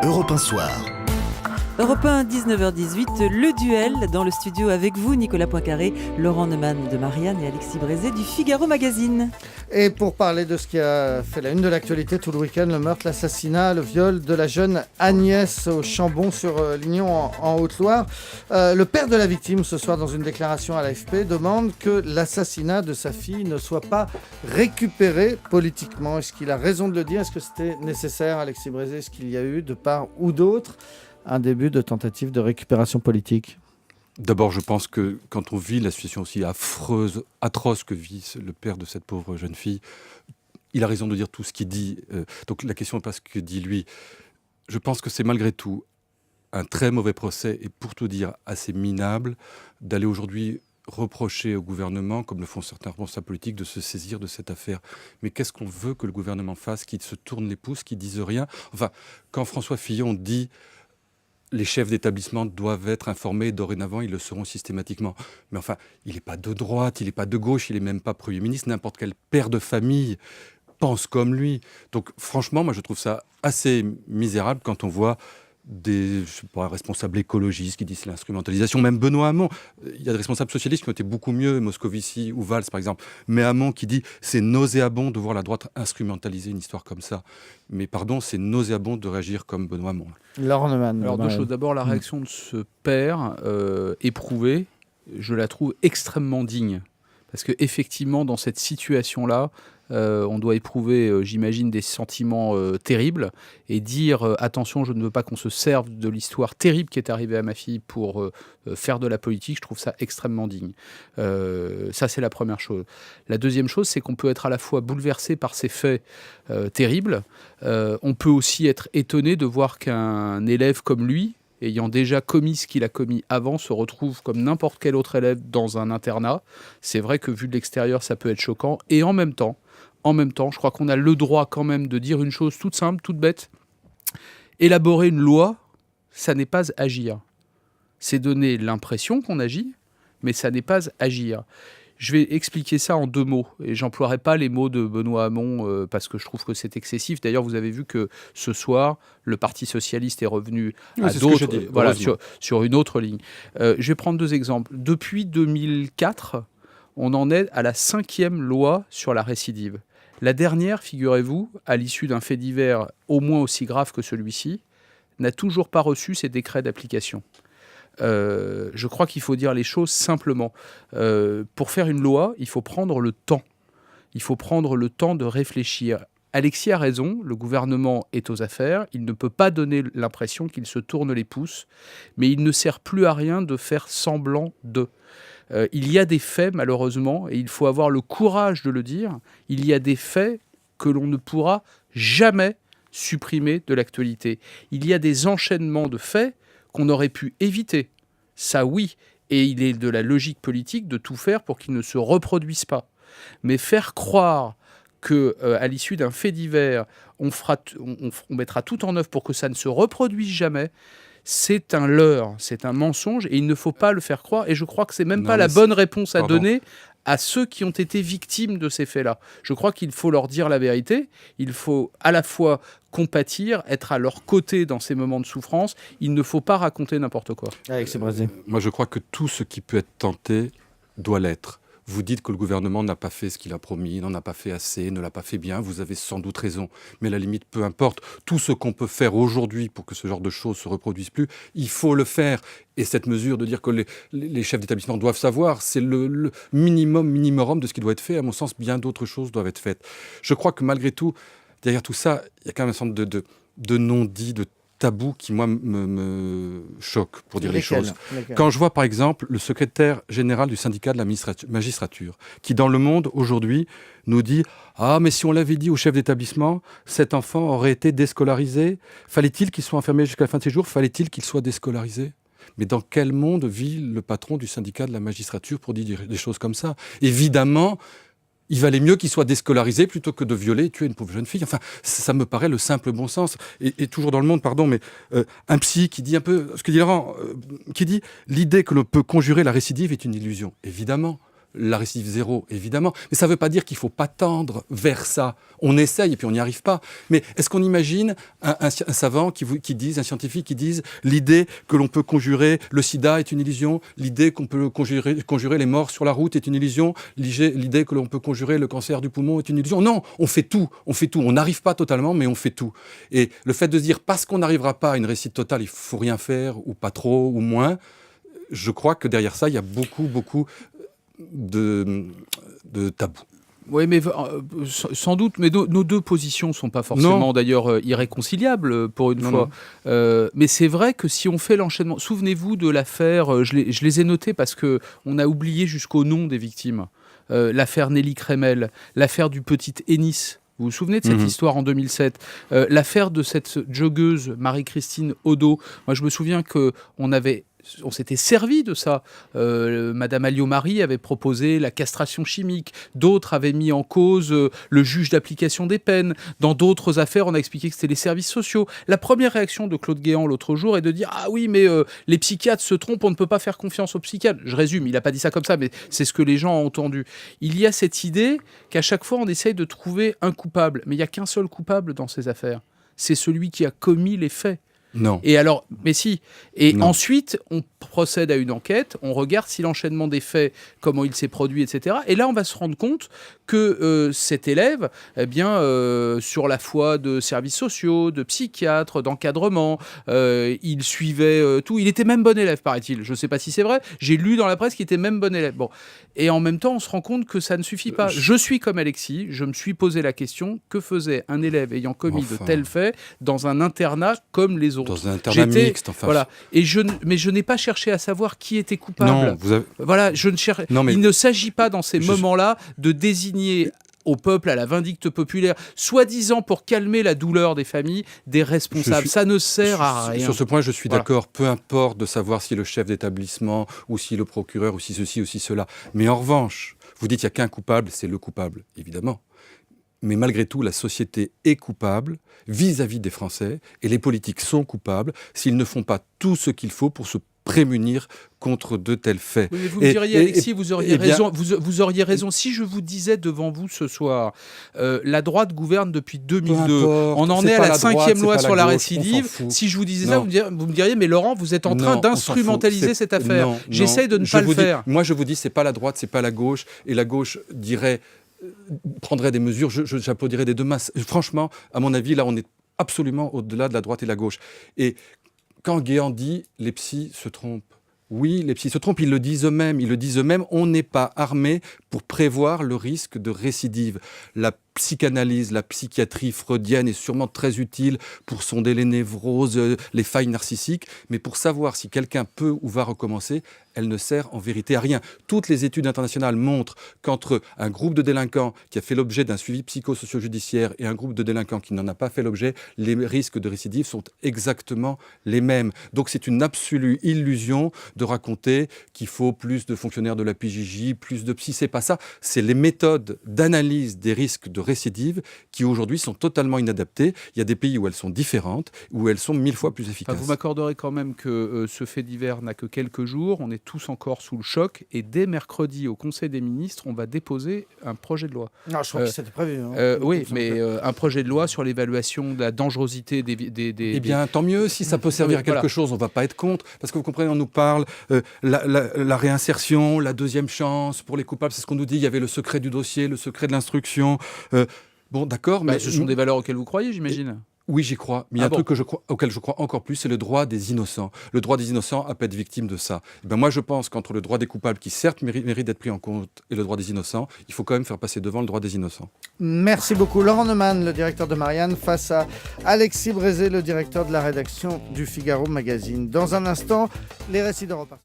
Europe 1 Soir. Europe 1, 19h18, le duel dans le studio avec vous, Nicolas Poincaré, Laurent Neumann de Marianne et Alexis Brézé du Figaro Magazine. Et pour parler de ce qui a fait la une de l'actualité tout le week-end, le meurtre, l'assassinat, le viol de la jeune Agnès au Chambon sur Lignon en Haute-Loire. Le père de la victime, ce soir dans une déclaration à l'AFP, demande que l'assassinat de sa fille ne soit pas récupéré politiquement. Est-ce qu'il a raison de le dire? Est-ce que c'était nécessaire, Alexis Brézé? Est-ce qu'il y a eu, de part ou d'autre, un début de tentative de récupération politique? D'abord, je pense que quand on vit la situation aussi affreuse, atroce que vit le père de cette pauvre jeune fille, il a raison de dire tout ce qu'il dit. Donc la question n'est pas ce que dit lui. Je pense que c'est malgré tout un très mauvais procès et pour tout dire assez minable d'aller aujourd'hui reprocher au gouvernement, comme le font certains responsables politiques, de se saisir de cette affaire. Mais qu'est-ce qu'on veut que le gouvernement fasse? Qu'il se tourne les pouces, qu'il dise rien? Enfin, quand François Fillon dit les chefs d'établissement doivent être informés, dorénavant, ils le seront systématiquement. Mais enfin, il n'est pas de droite, il n'est pas de gauche, il n'est même pas Premier ministre. N'importe quel père de famille pense comme lui. Donc franchement, moi je trouve ça assez misérable quand on voit des responsables écologistes qui disent l'instrumentalisation, même Benoît Hamon. Il y a des responsables socialistes qui ont été beaucoup mieux, Moscovici ou Valls par exemple. Mais Hamon qui dit c'est nauséabond de voir la droite instrumentaliser une histoire comme ça. Mais pardon, c'est nauséabond de réagir comme Benoît Hamon. Laurent Neumann. Alors deux choses. D'abord, la réaction de ce père éprouvé, je la trouve extrêmement digne. Parce qu'effectivement, dans cette situation-là, on doit éprouver, j'imagine, des sentiments terribles et dire attention, je ne veux pas qu'on se serve de l'histoire terrible qui est arrivée à ma fille pour faire de la politique. Je trouve ça extrêmement digne. Ça, c'est la première chose. La deuxième chose, c'est qu'on peut être à la fois bouleversé par ces faits terribles. On peut aussi être étonné de voir qu'un élève comme lui, ayant déjà commis ce qu'il a commis avant, se retrouve comme n'importe quel autre élève dans un internat. C'est vrai que vu de l'extérieur, ça peut être choquant. Et en même temps, je crois qu'on a le droit quand même de dire une chose toute simple, toute bête. Élaborer une loi, ça n'est pas agir. C'est donner l'impression qu'on agit, mais ça n'est pas agir. Je vais expliquer ça en deux mots, et j'emploierai pas les mots de Benoît Hamon parce que je trouve que c'est excessif. D'ailleurs, vous avez vu que ce soir, le Parti socialiste est revenu à d'autres, voilà, sur une autre ligne. Je vais prendre deux exemples. Depuis 2004, on en est à la 5e loi sur la récidive. La dernière, figurez-vous, à l'issue d'un fait divers au moins aussi grave que celui-ci, n'a toujours pas reçu ses décrets d'application. Je crois qu'il faut dire les choses simplement. Pour faire une loi, il faut prendre le temps. Il faut prendre le temps de réfléchir. Alexis a raison, le gouvernement est aux affaires. Il ne peut pas donner l'impression qu'il se tourne les pouces, mais il ne sert plus à rien de faire semblant de. Il y a des faits, malheureusement, et il faut avoir le courage de le dire, il y a des faits que l'on ne pourra jamais supprimer de l'actualité. Il y a des enchaînements de faits qu'on aurait pu éviter. Ça, oui. Et il est de la logique politique de tout faire pour qu'ils ne se reproduisent pas. Mais faire croire qu'à l'issue d'un fait divers, on mettra tout en œuvre pour que ça ne se reproduise jamais, c'est un leurre, c'est un mensonge, et il ne faut pas le faire croire. Et je crois que c'est même pas la bonne réponse à donner à ceux qui ont été victimes de ces faits-là. Je crois qu'il faut leur dire la vérité. Il faut à la fois compatir, être à leur côté dans ces moments de souffrance. Il ne faut pas raconter n'importe quoi. Moi, je crois que tout ce qui peut être tenté doit l'être. Vous dites que le gouvernement n'a pas fait ce qu'il a promis, n'en a pas fait assez, ne l'a pas fait bien. Vous avez sans doute raison. Mais à la limite, peu importe. Tout ce qu'on peut faire aujourd'hui pour que ce genre de choses se reproduisent plus, il faut le faire. Et cette mesure de dire que les chefs d'établissement doivent savoir, c'est le minimum de ce qui doit être fait. À mon sens, bien d'autres choses doivent être faites. Je crois que malgré tout, derrière tout ça, il y a quand même un sorte de non-dit, de tabou qui, moi, me choque, pour dire les choses. Quand je vois, par exemple, le secrétaire général du syndicat de la magistrature, qui, dans Le Monde, aujourd'hui, nous dit « Ah, mais si on l'avait dit au chef d'établissement, cet enfant aurait été déscolarisé. Fallait-il qu'il soit enfermé jusqu'à la fin de ses jours? Fallait-il qu'il soit déscolarisé ?» Mais dans quel monde vit le patron du syndicat de la magistrature pour dire des choses comme ça? Évidemment, il valait mieux qu'il soit déscolarisé plutôt que de violer et tuer une pauvre jeune fille. Enfin, ça me paraît le simple bon sens. Et toujours dans Le Monde, pardon, mais un psy qui dit un peu ce que dit Laurent, qui dit l'idée que l'on peut conjurer la récidive est une illusion. Évidemment. la récidive zéro, évidemment. Mais ça ne veut pas dire qu'il ne faut pas tendre vers ça. On essaye et puis on n'y arrive pas. Mais est-ce qu'on imagine un savant qui dise, un scientifique qui dise l'idée que l'on peut conjurer le sida est une illusion, l'idée qu'on peut conjurer les morts sur la route est une illusion, l'idée que l'on peut conjurer le cancer du poumon est une illusion? Non, on fait tout. On n'arrive pas totalement, mais on fait tout. Et le fait de se dire, parce qu'on n'arrivera pas à une réussite totale, il ne faut rien faire, ou pas trop, ou moins, je crois que derrière ça, il y a beaucoup de tabous. Oui, mais sans doute, mais nos deux positions ne sont pas forcément d'ailleurs irréconciliables pour une fois. Mais c'est vrai que si on fait l'enchaînement, souvenez-vous de l'affaire, je les ai notés parce qu'on a oublié jusqu'au nom des victimes, l'affaire Nelly Kremel, l'affaire du petit Ennis. Vous vous souvenez de cette histoire en 2007 ? L'affaire de cette joggeuse Marie-Christine Odo. Moi, je me souviens on s'était servi de ça. Madame Alliot-Marie avait proposé la castration chimique. D'autres avaient mis en cause le juge d'application des peines. Dans d'autres affaires, on a expliqué que c'était les services sociaux. La première réaction de Claude Guéant l'autre jour est de dire « Ah oui, mais les psychiatres se trompent, on ne peut pas faire confiance aux psychiatres. » Je résume, il n'a pas dit ça comme ça, mais c'est ce que les gens ont entendu. Il y a cette idée qu'à chaque fois, on essaye de trouver un coupable. Mais il n'y a qu'un seul coupable dans ces affaires. C'est celui qui a commis les faits. Non. Et alors, mais si. Et non. Ensuite, on procède à une enquête, on regarde si l'enchaînement des faits, comment il s'est produit, etc. Et là, on va se rendre compte que cet élève, eh bien, sur la foi de services sociaux, de psychiatres, d'encadrement, il suivait tout. Il était même bon élève, paraît-il. Je ne sais pas si c'est vrai. J'ai lu dans la presse qu'il était même bon élève. Bon. Et en même temps, on se rend compte que ça ne suffit pas. Je suis comme Alexis. Je me suis posé la question, que faisait un élève ayant commis de tels faits dans un internat comme les autres? Dans un internat mixte, enfin. Voilà. Mais je n'ai pas cherché à savoir qui était coupable. Non, Voilà, je ne cherche. Il ne s'agit pas dans ces moments-là de désigner au peuple, à la vindicte populaire, soi-disant pour calmer la douleur des familles, des responsables. Ça ne sert à rien. Sur ce point, je suis d'accord. Peu importe de savoir si le chef d'établissement, ou si le procureur, ou si ceci, ou si cela. Mais en revanche, vous dites qu'il n'y a qu'un coupable, c'est le coupable, évidemment. Mais malgré tout, la société est coupable vis-à-vis des Français, et les politiques sont coupables s'ils ne font pas tout ce qu'il faut pour se prémunir contre de tels faits. Oui, mais vous me diriez, Alexis, vous auriez raison. Vous auriez raison. Si je vous disais devant vous ce soir, la droite gouverne depuis 2002. On en est à la 5e loi sur la récidive. Si je vous disais ça, vous me diriez, mais Laurent, vous êtes en train d'instrumentaliser cette affaire. J'essaie de ne pas le faire. Moi, je vous dis, c'est pas la droite, c'est pas la gauche. Et la gauche prendrait des mesures, j'applaudirais des deux mains. Franchement, à mon avis, là, on est absolument au-delà de la droite et la gauche. Et quand Guéant dit « les psys se trompent », oui, les psys se trompent, ils le disent eux-mêmes, on n'est pas armé pour prévoir le risque de récidive. La psychanalyse, la psychiatrie freudienne est sûrement très utile pour sonder les névroses, les failles narcissiques, mais pour savoir si quelqu'un peut ou va recommencer, elle ne sert en vérité à rien. Toutes les études internationales montrent qu'entre un groupe de délinquants qui a fait l'objet d'un suivi psychosocio-judiciaire et un groupe de délinquants qui n'en a pas fait l'objet, les risques de récidive sont exactement les mêmes. Donc c'est une absolue illusion de raconter qu'il faut plus de fonctionnaires de la PJJ, plus de psy. C'est pas ça. C'est les méthodes d'analyse des risques de récidive qui aujourd'hui sont totalement inadaptées. Il y a des pays où elles sont différentes, où elles sont 1000 fois plus efficaces. Vous m'accorderez quand même que ce fait divers n'a que quelques jours. On est tous encore sous le choc. Et dès mercredi, au Conseil des ministres, on va déposer un projet de loi. Non, je crois que c'était prévu. Oui, mais un projet de loi sur l'évaluation de la dangerosité des... Eh bien, tant mieux. Si ça peut servir à quelque chose, on ne va pas être contre. Parce que vous comprenez, on nous parle la réinsertion, la deuxième chance pour les coupables. C'est ce qu'on nous dit. Il y avait le secret du dossier, le secret de l'instruction. Bon, d'accord, mais... ce sont des valeurs auxquelles vous croyez, j'imagine. Oui, j'y crois. Mais il y a un truc auquel je crois encore plus, c'est le droit des innocents. Le droit des innocents à pas être victime de ça. Moi, je pense qu'entre le droit des coupables, qui certes mérite d'être pris en compte, et le droit des innocents, il faut quand même faire passer devant le droit des innocents. Merci beaucoup. Laurent Neumann, le directeur de Marianne, face à Alexis Brézé, le directeur de la rédaction du Figaro Magazine. Dans un instant, les récits d'Europe 1.